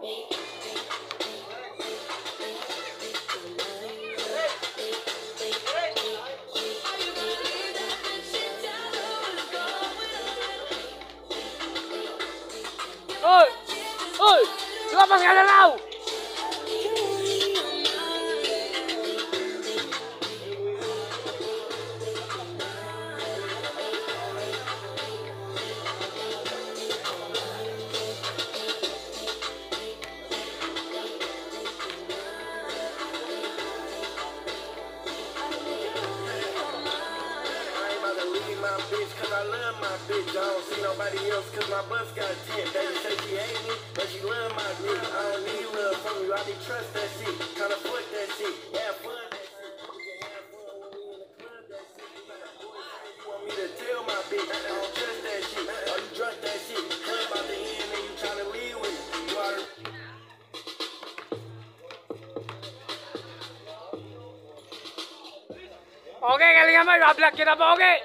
Hoy! Hoy! Lumabas ka na raw! Nobody else, cause my bus got 10. Baby say she hate me, but she love my dick. I don't need love from you, I be trust that shit. Kinda fuck that shit, have fun that shit. We can have fun when we in the club that shit. You got a boyfriend, you want me to tell my bitch I don't trust that shit. Oh, you drunk that shit, club about to end and you tryna leave with me. You already... Okay, galingan mo, i-vlog kita po, okay?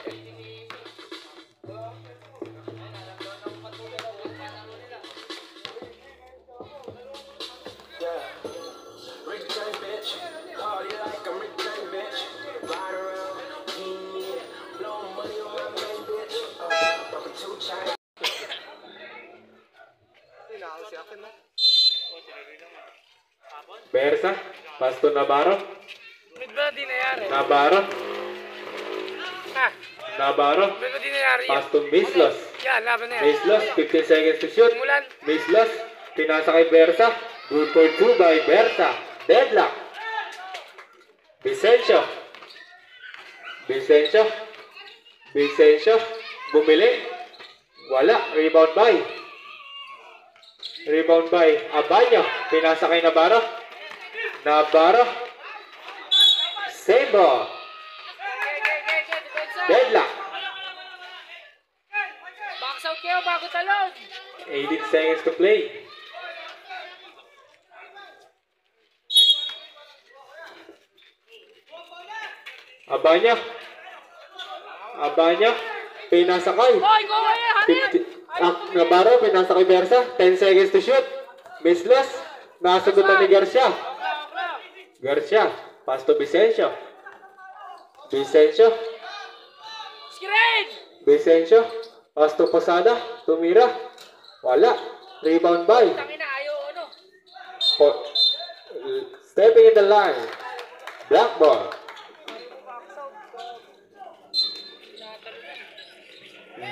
Bersa, Pasto Navarro. Mid ba di nangyari? Navarro. Ha? Navarro. Mid ba di nangyari? Pasto Mislos. Yan, laban na yan. Mislos, 15 seconds to shoot. Mulan. Mislos, pinasa kay Bersa. Good for 2 by Bersa. Deadlock. Vicencio. Vicencio. Vicencio. Bumili. Wala. Rebound by. Rebound by Abanyo. Pinasa kay Navarro. Navarro. Save ball. Deadlock. Box out kayo bago talon. 18 seconds to play. Abanyo. Abanyo. Pinasa kay. Hoy, go away, Hanip! Navarro, pinasa kay Bersa. 10 seconds to shoot. Mislos. Nasagutan ni Garcia. Garcia. Pass to Vicencio. Vicencio. Screen! Vicencio. Pass to Posada. Tumira. Wala. Rebound by. Tangina, ayaw ano. Stepping in the line. Black ball.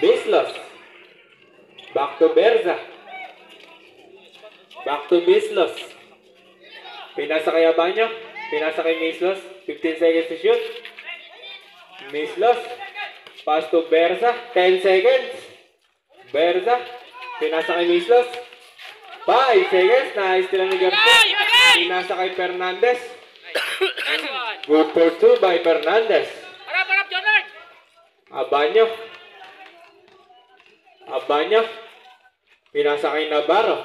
Mislos. Back to Berza. Back to Mislos. Pinasa kay Abanyo. Pinasa kay Mislos. 15 seconds to shoot. Mislos. Pass to Berza. 10 seconds. Berza. Pinasa kay Mislos. 5 seconds. Nais-tila ni Garcia. Pinasa kay Fernandez. Good for 2 by Fernandez. Harap, Jordan! Abanyo. Abanyo. Pinasa kay Navarro.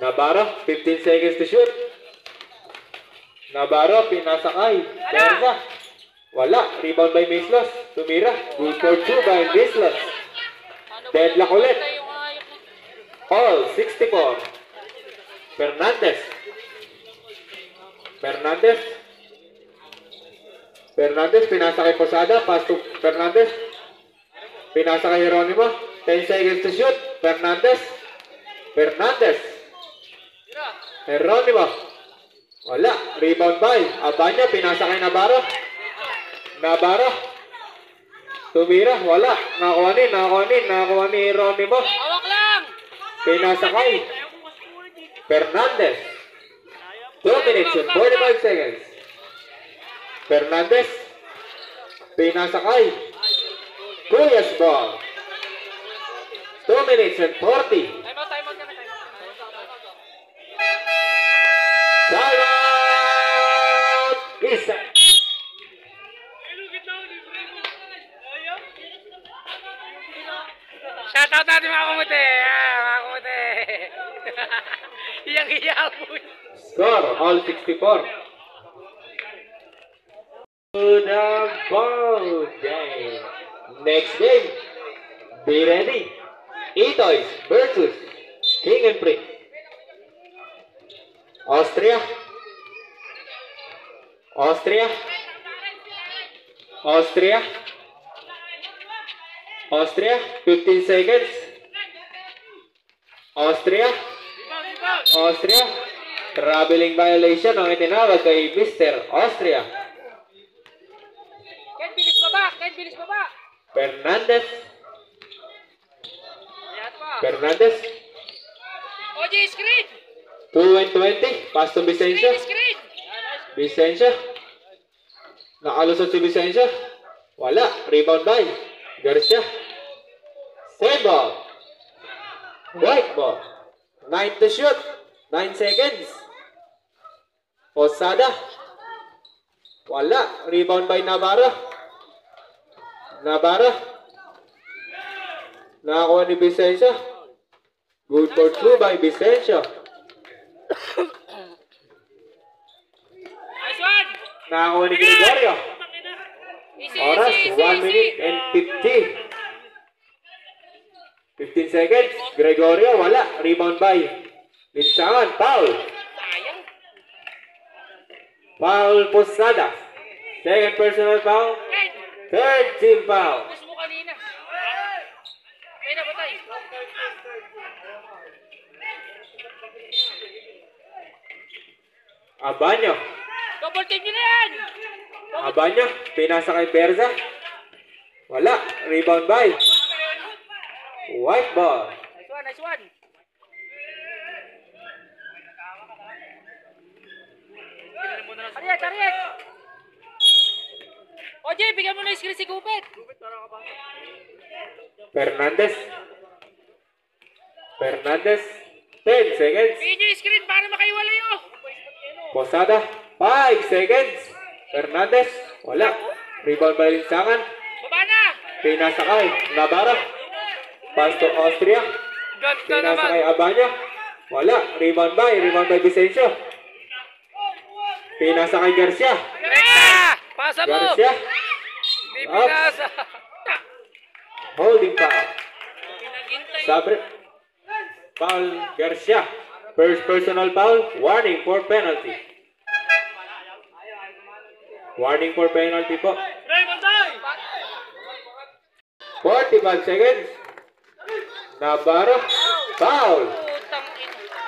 Navarro, 15 seconds to shoot. Navarro, pinasa kay Berza. Wala. Rebound by Mislos. Tumira. Good for 2 by Mislos. Deadlock ulit. All, 64. Fernandez. Fernandez. Fernandez, pinasa kay Posada. Pass to Fernandez. Pinasa kay Jeronimo. 10 seconds to shoot. Fernandez. Fernandez. Jeronimo. Wala. Rebound by Abanyo. Pinasa kay Navarro. Navarro. Tumira. Wala. Nakakuha ni Jeronimo. Hawak lang! Pinasa kay Fernandez. 2 minutes and 45 seconds. Fernandez. Pinasa kay Cuyas ball. 2 minutes and 40. Time out ka na. Time out! Isa. Shoutout natin mga kumuti. Mga kumuti. Iyang-iyabon. Score, all 64. To the ball game. Next game. Be ready. Itoys versus King and Prince. Austria. Austria. Austria. Austria. 15 seconds. Austria. Austria. Traveling violation ang itinawag kay Mr. Austria. Ken, bilis baba! Ken, bilis baba! Fernandez. Ayan pa. Fernandez. OJ, screen! 2 and 20. Pass to Vicencio. Screen! Vicencio. Nakalusot si Vicencio. Wala. Rebound by Garcia. Save ball. White ball. 9 to shoot. 9 seconds. Posada. Wala. Rebound by Navarro. Navarro. Nakakuha ni Vicencio. Good for 2 by Vicencio. Nice one! Nakakuha ni Gregorio. Easy, Oras, easy, 1 easy, minute easy. and 15 seconds. Gregorio, wala. Rebound by Linsangan. Foul. Sayang. Foul Posada. Second personal foul. Ken, Third team foul. push mo kanina. Kaya na, batay. Abanyo. Double team nyo na yan! Abanyo. Pinasa kay Berza. Wala. Rebound by White ball. Nice one, nice one. Ariet, Ariet! OJ, bigyan mo na yung screen si Gupit. Fernandez. Fernandez. 10 seconds. Bigyan nyo yung screen para makaiwalay oh. Posada. 5 seconds. Fernandez. Wala. Rebound by Linsangan. Baba na! Pinasa kay Navarro. Pass to Austria. Ganda Pinasa kay Abanyo. Wala. Rebound by Vicencio. Pinasa kay Garcia. Direkta! Pasa mo! Garcia. Di pinasa. Holding foul. Pinaghintay. Sabre. Foul Garcia. First personal foul. Warning for penalty. Warning for penalty po. Raymond Day! 45 seconds. Navarro. Foul. Putang ina.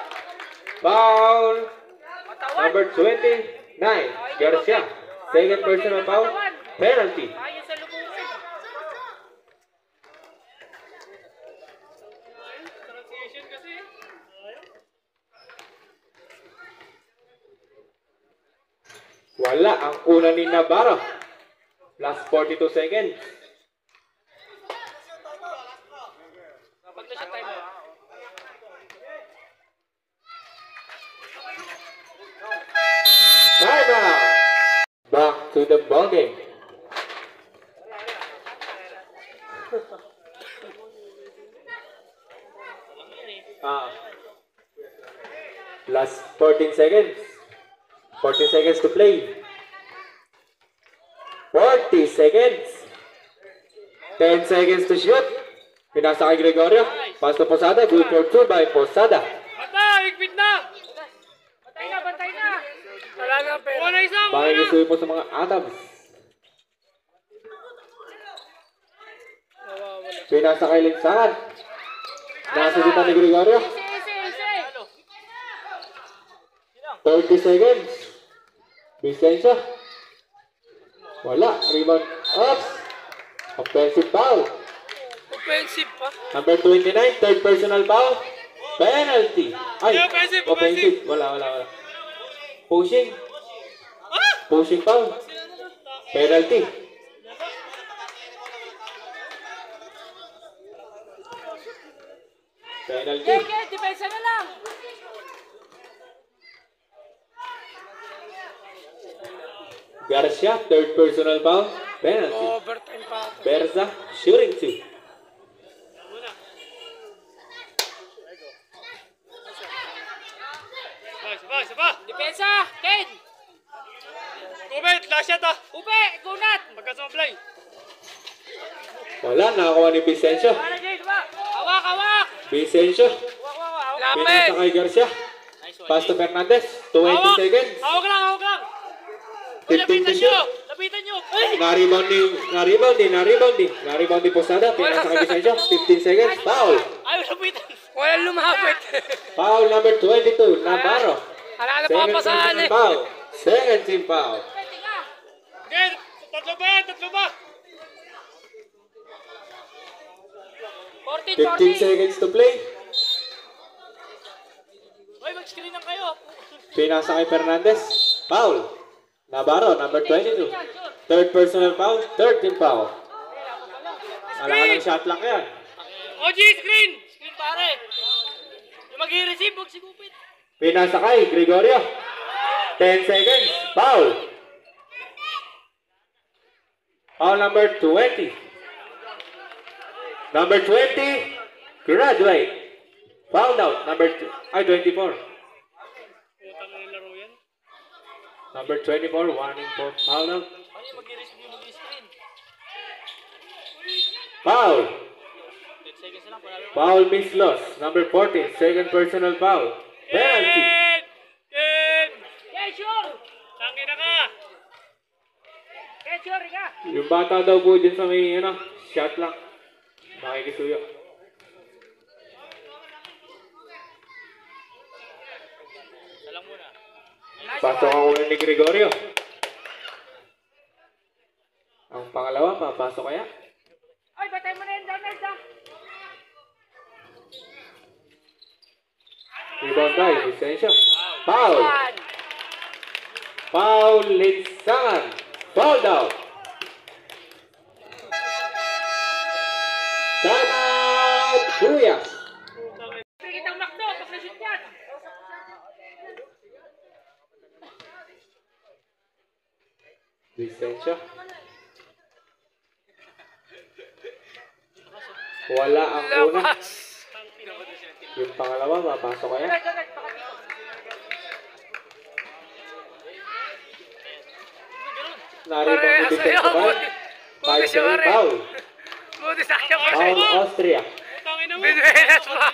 Foul. Matawan. Number 29. Garcia. Second personal foul. Penalty. Ayaw sa lubusan. Transition kasi. Wala ang una ni Navarro. Last 42 seconds. Kapag na siya time mo. Time out. Back to the ball game. Last 14 seconds. 14 seconds to play. 40 seconds. 10 seconds to shoot. Pinasa kay Gregorio. Pass to Posada. Good for 2 by Posada. Bantay! Higpit na! Bantay na! Bantay na! Wala na pera. Wala isa! Bakit gusto po sa mga Adams? Pinasa kay Linsangan. Nasulitan ni Gregorio. Easy, easy, easy! 30 seconds. Vicencio. Wala. Rebound. Oops. Offensive foul. Offensive pa. Number 29. Third personal foul. Penalty. Ay. Offensive, Offensive. Wala. Pushing. Pushing foul. Penalty. Penalty. Okay, depensa na lang. Garcia. Third personal foul. Penalty. Overtime pa. Berza. Shooting 2. Depensa! Ken! Gubit, last shot ah. Upe! Gunat! Pagka-supply. Wala. Nakakuha ni Vicencio. Hawak! Hawak! Vicencio. Hawak! Pinasa kay Garcia. Pass to Fernandez. 20 Hawak! seconds. Hawak lang, hawak lang! Uy, 15 to lapitan nyo! shoot. Lapitan nyo! Ay! Na-rebound ni Posada. Pinasa kay Vicencio. 15 seconds. Foul. Ayaw lapitan! Walang lumapit! Foul number 22. Navarro. Wala na Second papasahan personal eh! foul. Second team foul. Okay, tatlo ba yan? Tatlo ba? 15 seconds to play. Uy, mag-screen lang kayo! Pinasa kay Fernandez. Foul. Navarro, number 22. Third personal foul. Third team foul. Wala ng shot clock yan. OG, screen! Screen pare! Yung mag-i-receive, huwag sigupit! Pinasa kay Gregorio. 10 seconds. Foul. Foul number 20. Number 20. Graduate. Fouled out. Number 24. Putang na laro yan. Number 24. Warning for foul out. Ano yung mag-i-receive yung mag-i-screen? Foul. 10 seconds na lang, panalo. Foul miss loss. Number 14. Second personal foul. Penalty. Yeah, sure! Tangin na ka! Yeah, sure, ka! Yung bata daw po dyan sa may shot lang. Nakikisuyo. Salang muna. Pasok ang una ni Gregorio. Ang pangalawa, papasok kaya? Ay, batay mo na yun, Donald, ha? Rebound by Vicencio. Foul. Foul, Linsangan. Fouled out. Timeout, Buyas. Kitang makdo, pag na-shoot yan! Vicencio. Wala ang una. Yung pangalawa, papasok kaya? Naribang defense ba? 5-7 foul. Buti sa akin Foul Austria. Tangin na mo! Binuelas pa!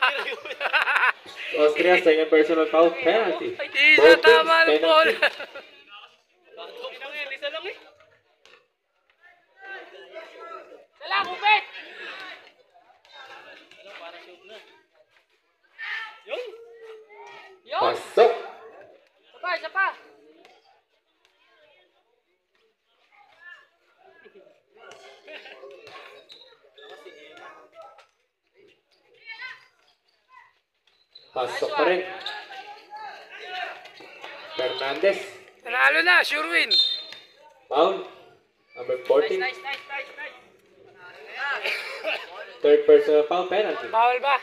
Austria, second personal foul, penalty. Di na tama ng ball! Tangin na nga, lisa lang eh. Dala, kupit! Yun! Yun! Pasok. Isa pa, isa pa! Pasok pa rin. Fernandez. Nanalo na, sure win! Foul. Number 14. Nice, nice, nice, nice! Third personal foul, penalty. Bawal ba?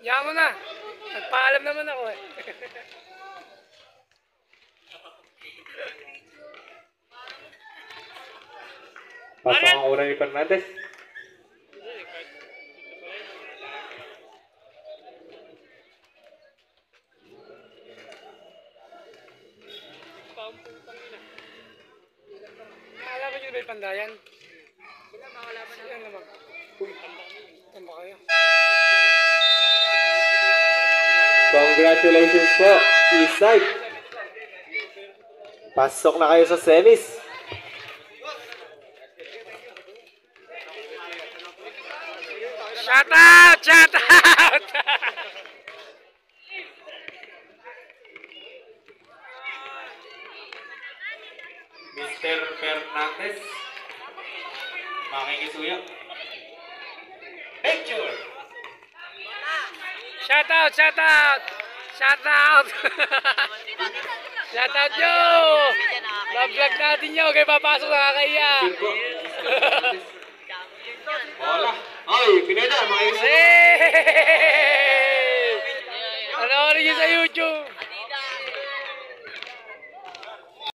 Yan mo na! Nagpaalam naman ako eh. Pasok ang una ni Fernandez. Makalaban nyo ba yung pandayan? Sila makalaban na. Sila naman. Tamba kayo. Congratulations po, Eastside. Pasok na kayo sa semis. Shout out! Shout out! Mr. Fernandez. Makikisuya. Picture! Shout out! Shout out! Shout out! Shout out nyo! Vlog natin nyo kaya papasok na kakaya. Hola. Ay, Pineda, makikisuya.